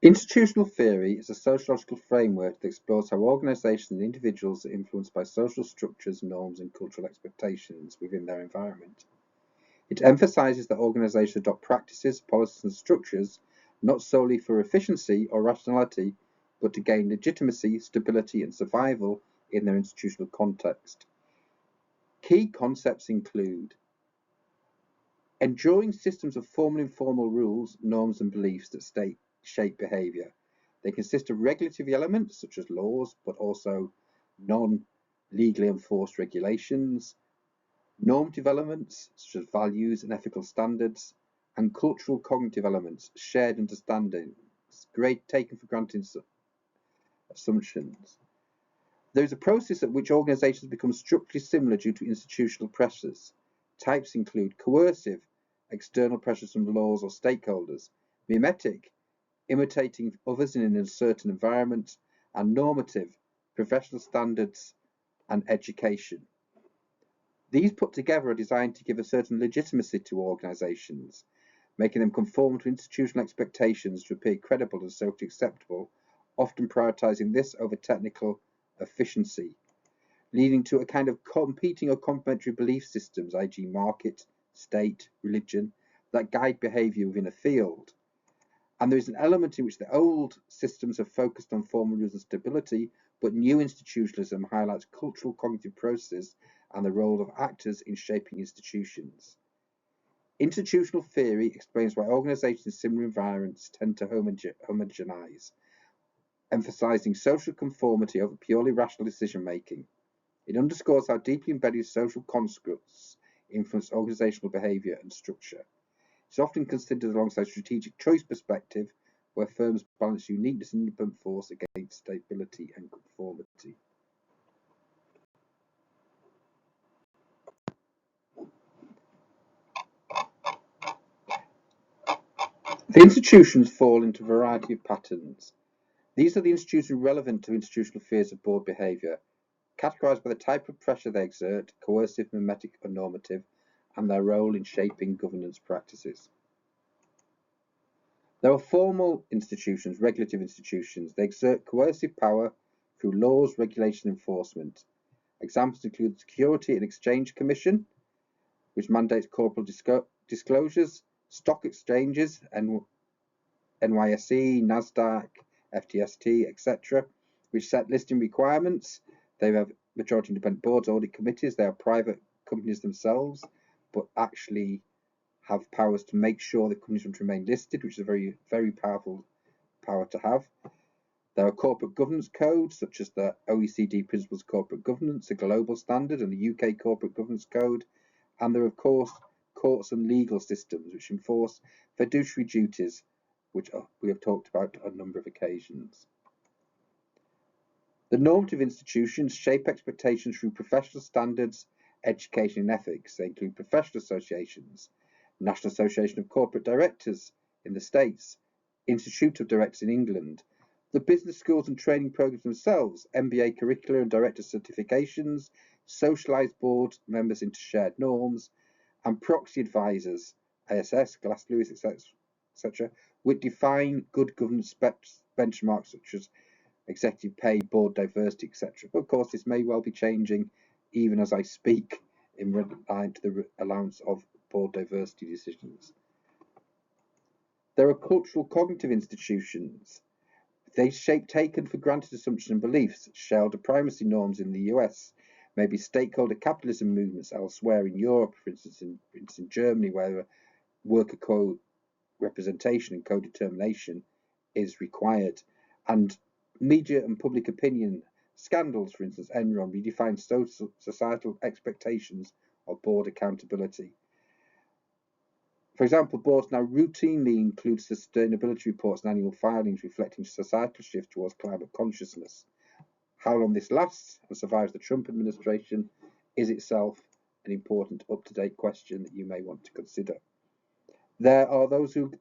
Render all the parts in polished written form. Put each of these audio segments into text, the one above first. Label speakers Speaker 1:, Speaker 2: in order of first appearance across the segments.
Speaker 1: Institutional theory is a sociological framework that explores how organizations and individuals are influenced by social structures, norms, and cultural expectations within their environment. It emphasizes that organizations adopt practices, policies, and structures not solely for efficiency or rationality, but to gain legitimacy, stability, and survival in their institutional context. Key concepts include enduring systems of formal and informal rules, norms, and beliefs that shape behavior. They consist of regulatory elements such as laws, but also non-legally enforced regulations, normative elements such as values and ethical standards, and cultural cognitive elements, shared understandings, taken for granted assumptions. There is a process at which organizations become structurally similar due to institutional pressures. Types include coercive, external pressures from laws or stakeholders, mimetic, imitating others in an uncertain environment, and normative, professional standards and education. These put together are designed to give a certain legitimacy to organizations, making them conform to institutional expectations to appear credible and socially acceptable, often prioritizing this over technical efficiency, leading to a kind of competing or complementary belief systems, e.g. market, state, religion, that guide behavior within a field. And there is an element in which the old systems have focused on formal rules and stability, but new institutionalism highlights cultural cognitive processes and the role of actors in shaping institutions. Institutional theory explains why organizations in similar environments tend to homogenize, emphasizing social conformity over purely rational decision-making. It underscores how deeply embedded social constructs influence organizational behavior and structure. It's often considered alongside strategic choice perspective, where firms balance uniqueness and independent force against stability and conformity. The institutions fall into a variety of patterns. These are the institutions relevant to institutional fears of board behavior, categorized by the type of pressure they exert, coercive, mimetic, or normative, and their role in shaping governance practices. There are formal institutions, regulative institutions. They exert coercive power through laws, regulation, and enforcement. Examples include the Security and Exchange Commission, which mandates corporate disclosures, stock exchanges, NYSE, NASDAQ, FTST, etc., which set listing requirements. They have majority independent boards, audit committees. They are private companies themselves, but actually have powers to make sure the companies want to remain listed, which is a very, very powerful power to have. There are corporate governance codes, such as the OECD Principles of Corporate Governance, a global standard, and the UK Corporate Governance Code. And there are, of course, courts and legal systems, which enforce fiduciary duties, which we have talked about on a number of occasions. The normative institutions shape expectations through professional standards, education, and ethics. They include professional associations, National Association of Corporate Directors in the States, Institute of Directors in England, the business schools and training programs themselves, MBA curricula and director certifications, socialized board members into shared norms, and proxy advisors, ISS, Glass Lewis, etc., which define good governance benchmarks such as executive pay, board diversity, etc. But of course, this may well be changing even as I speak in relation to the allowance of board diversity decisions. There are cultural cognitive institutions. They shape taken for granted assumptions and beliefs. Shareholder primacy norms in the US, maybe stakeholder capitalism movements elsewhere in Europe, for instance in Germany, where worker co-representation and co-determination is required. And media and public opinion scandals, for instance, Enron, redefine societal expectations of board accountability. For example, boards now routinely include sustainability reports and annual filings reflecting societal shift towards climate consciousness. How long this lasts and survives the Trump administration is itself an important up-to-date question that you may want to consider. There are those who are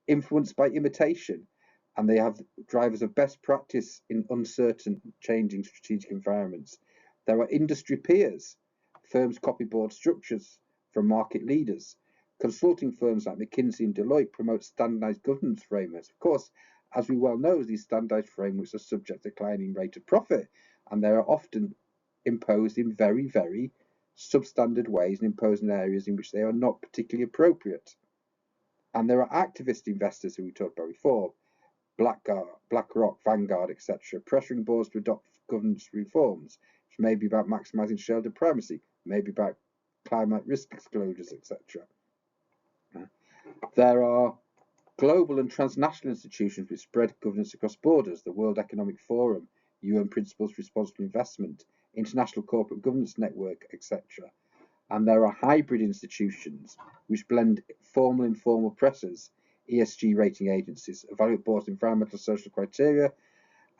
Speaker 1: influenced by imitation, and they have drivers of best practice in uncertain, changing strategic environments. There are industry peers. Firms copy board structures from market leaders. Consulting firms like McKinsey and Deloitte promote standardized governance frameworks. Of course, As we well know, these standardized frameworks are subject to declining rate of profit, and they are often imposed in very, very substandard ways and imposed in areas in which they are not particularly appropriate. And there are activist investors who we talked about before, BlackRock, Vanguard, etc., pressuring boards to adopt governance reforms, which may be about maximising shareholder primacy, maybe about climate risk disclosures, etc. There are global and transnational institutions which spread governance across borders, the World Economic Forum, UN Principles for Responsible Investment, International Corporate Governance Network, etc. And there are hybrid institutions which blend formal and informal pressures, ESG rating agencies, evaluate boards' environmental social criteria,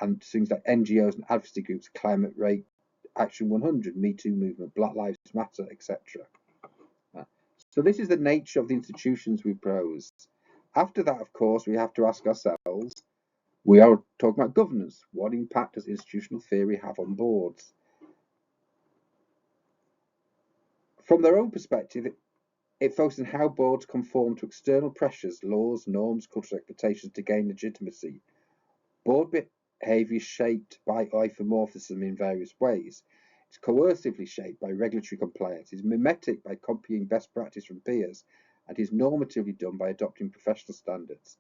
Speaker 1: and things like NGOs and advocacy groups, Climate Rate, Action 100, Me Too movement, Black Lives Matter, etc. So this is the nature of the institutions we propose. After that, of course, we have to ask ourselves, we are talking about governance. What impact does institutional theory have on boards? From their own perspective, it focuses on how boards conform to external pressures, laws, norms, cultural expectations to gain legitimacy. Board behaviour is shaped by isomorphism in various ways. It's coercively shaped by regulatory compliance, it's mimetic by copying best practice from peers, and is normatively done by adopting professional standards.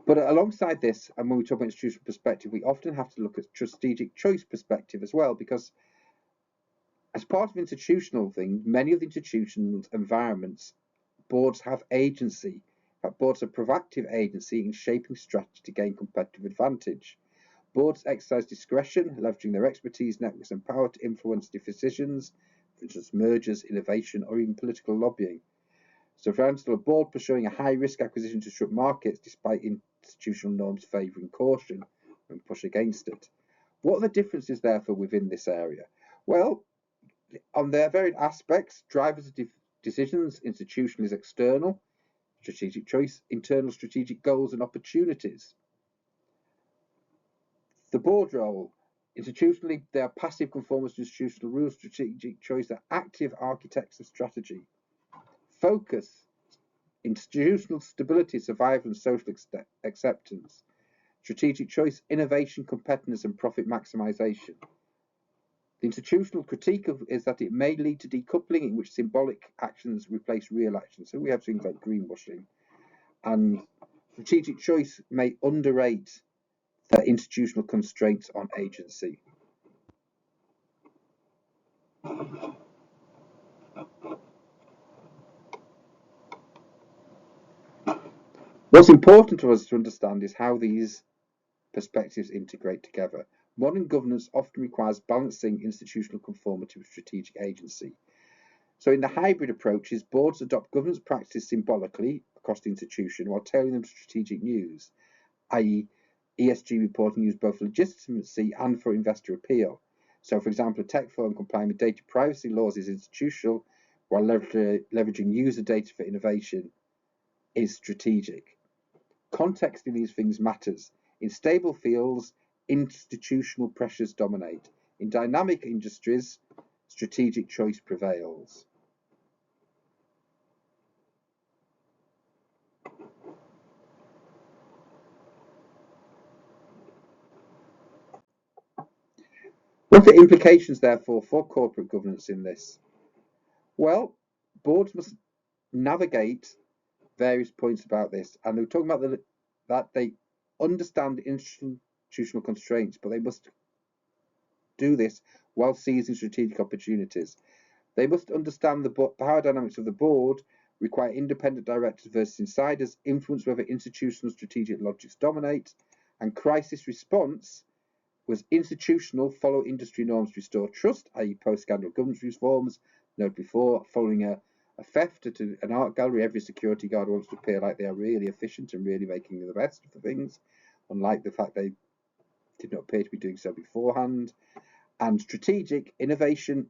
Speaker 1: But alongside this, and when we talk about institutional perspective, we often have to look at strategic choice perspective as well, because as part of institutional things, many of the institutional environments, boards have agency. Boards have proactive agency in shaping strategy to gain competitive advantage. Boards exercise discretion, leveraging their expertise, networks, and power to influence decisions, for instance, mergers, innovation, or even political lobbying. So, for instance, a board pursuing a high-risk acquisition to disrupt markets despite institutional norms favouring caution and push against it. What are the differences, therefore, within this area? Well, on their varied aspects, drivers of decisions, institutional is external, strategic choice, internal strategic goals and opportunities. The board role, institutionally, they are passive conformers to institutional rules, strategic choice are active architects of strategy. Focus, institutional stability, survival and social acceptance. Strategic choice, innovation, competitiveness and profit maximisation. The institutional critique is that it may lead to decoupling in which symbolic actions replace real actions. So we have things like greenwashing. And strategic choice may underrate the institutional constraints on agency. What's important to us to understand is how these perspectives integrate together. Modern governance often requires balancing institutional conformity with strategic agency. So in the hybrid approaches, boards adopt governance practices symbolically across the institution while tailoring them to strategic news, i.e. ESG reporting used both for legitimacy and for investor appeal. So, for example, a tech firm complying with data privacy laws is institutional, while leveraging user data for innovation is strategic. Context in these things matters. In stable fields, institutional pressures dominate. In dynamic industries, strategic choice prevails. What are the implications, therefore, for corporate governance in this? Well, boards must navigate various points about this, and they're talking about that they understand institutional constraints, but they must do this while seizing strategic opportunities. They must understand the power dynamics of the board, require independent directors versus insiders, influence whether institutional strategic logics dominate, and crisis response was institutional, follow industry norms to restore trust, i.e. post-scandal governance reforms. Note before, following a theft at an art gallery, every security guard wants to appear like they are really efficient and really making the best of the things, unlike the fact they did not appear to be doing so beforehand. And strategic innovation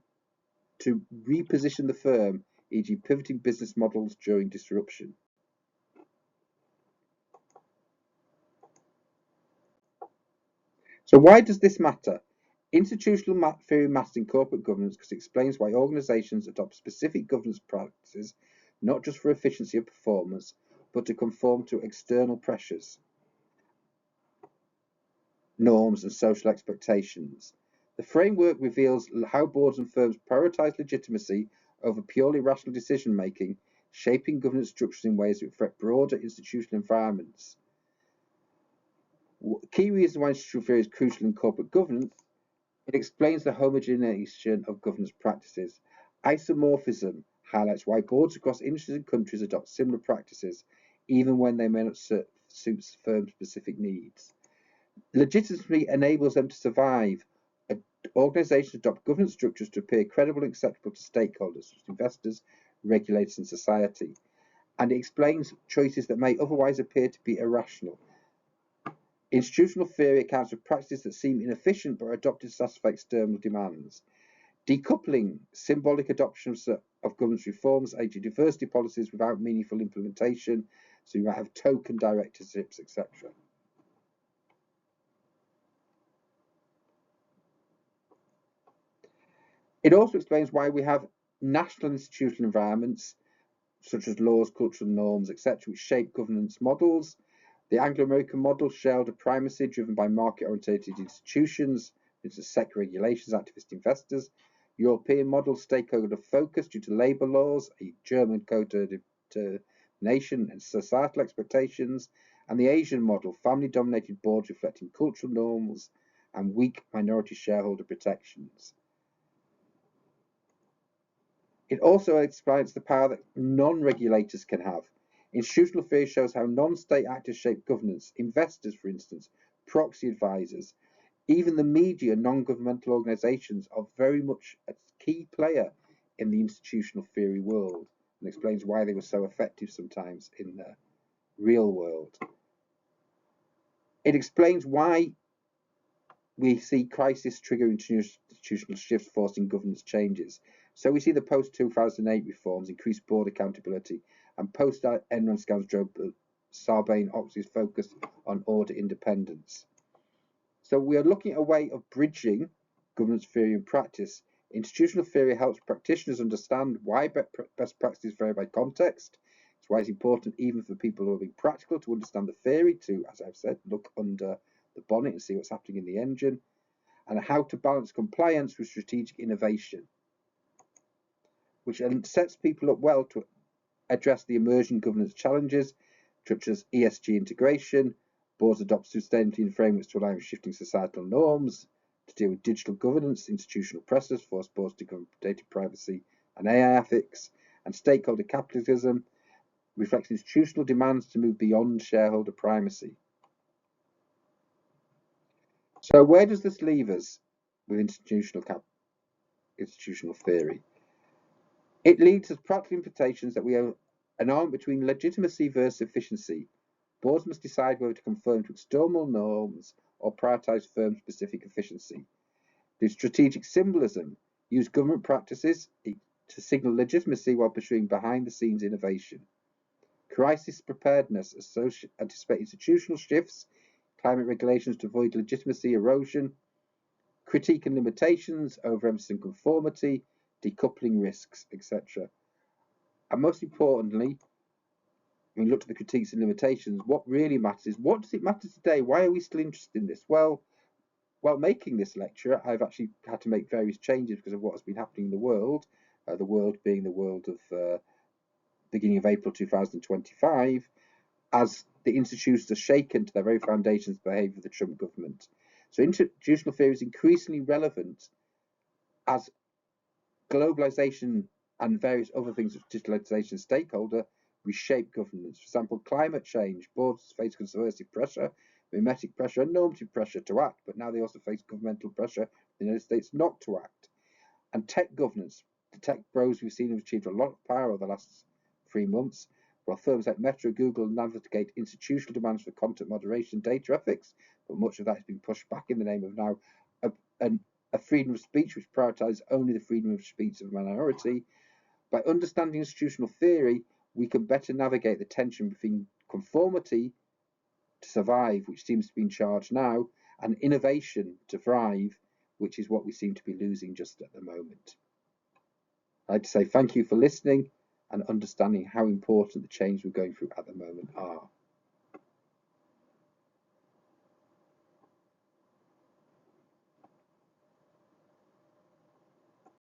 Speaker 1: to reposition the firm, e.g. pivoting business models during disruption. So why does this matter? Institutional theory matters in corporate governance because it explains why organizations adopt specific governance practices, not just for efficiency of performance, but to conform to external pressures. norms, and social expectations. The framework reveals how boards and firms prioritize legitimacy over purely rational decision-making, shaping governance structures in ways that reflect broader institutional environments. Key reasons why institutional theory is crucial in corporate governance: it explains the homogenization of governance practices. Isomorphism highlights why boards across industries and countries adopt similar practices, even when they may not suit firm-specific needs. Legitimacy enables them to survive. Organizations adopt governance structures to appear credible and acceptable to stakeholders, such as investors, regulators, and society. And it explains choices that may otherwise appear to be irrational. Institutional theory accounts for practices that seem inefficient but are adopted to satisfy external demands. Decoupling, symbolic adoption of governance reforms, aiding diversity policies without meaningful implementation, so you might have token directorships, etc. It also explains why we have national institutional environments, such as laws, cultural norms, etc., which shape governance models. The Anglo-American model shared a primacy driven by market-oriented institutions, such as SEC regulations, activist investors. European model, stakeholder focus due to labour laws, a German co-determination and societal expectations. And the Asian model, family-dominated boards reflecting cultural norms and weak minority shareholder protections. It also explains the power that non-regulators can have. Institutional theory shows how non-state actors shape governance. Investors, for instance, proxy advisors, even the media, non-governmental organizations are very much a key player in the institutional theory world, and explains why they were so effective sometimes in the real world. It explains why we see crisis trigger institutional shifts forcing governance changes. So we see the post-2008 reforms, increased board accountability, and post-Enron scandals drove Sarbanes-Oxley's focus on audit independence. So we are looking at a way of bridging governance theory and practice. Institutional theory helps practitioners understand why best practices vary by context. It's why it's important even for people who are being practical to understand the theory, to, as I've said, look under the bonnet and see what's happening in the engine, and how to balance compliance with strategic innovation, which sets people up well to address the emerging governance challenges, such as ESG integration. Boards adopt sustainability frameworks to align with shifting societal norms, to deal with digital governance, institutional pressures, force boards to govern data privacy and AI ethics, and stakeholder capitalism reflects institutional demands to move beyond shareholder primacy. So where does this leave us with institutional theory? It leads us practical implications that we have an arm between legitimacy versus efficiency. Boards must decide whether to conform to external norms or prioritize firm-specific efficiency. The strategic symbolism, use government practices to signal legitimacy while pursuing behind-the-scenes innovation. Crisis preparedness, anticipate institutional shifts, climate regulations to avoid legitimacy erosion, critique and limitations, overemphasis and conformity, decoupling risks, etc. And most importantly, when we look at the critiques and limitations, what really matters is, what does it matter today? Why are we still interested in this? Well, while making this lecture, I've actually had to make various changes because of what has been happening in the world being the world of beginning of April 2025, as the institutions are shaken to their very foundations of behaviour of the Trump government. So institutional theory is increasingly relevant as globalization and various other things of digitalization stakeholder reshape governance. For example, climate change. Boards face conservative pressure, mimetic pressure, and normative pressure to act, but now they also face governmental pressure in the United States not to act. And tech governance. The tech bros we've seen have achieved a lot of power over the last 3 months, while firms like Meta, Google navigate institutional demands for content moderation and data ethics, but much of that has been pushed back in the name of now a freedom of speech which prioritises only the freedom of speech of a minority. By understanding institutional theory, we can better navigate the tension between conformity to survive, which seems to be in charge now, and innovation to thrive, which is what we seem to be losing just at the moment. I'd like to say thank you for listening and understanding how important the change we're going through at the moment are.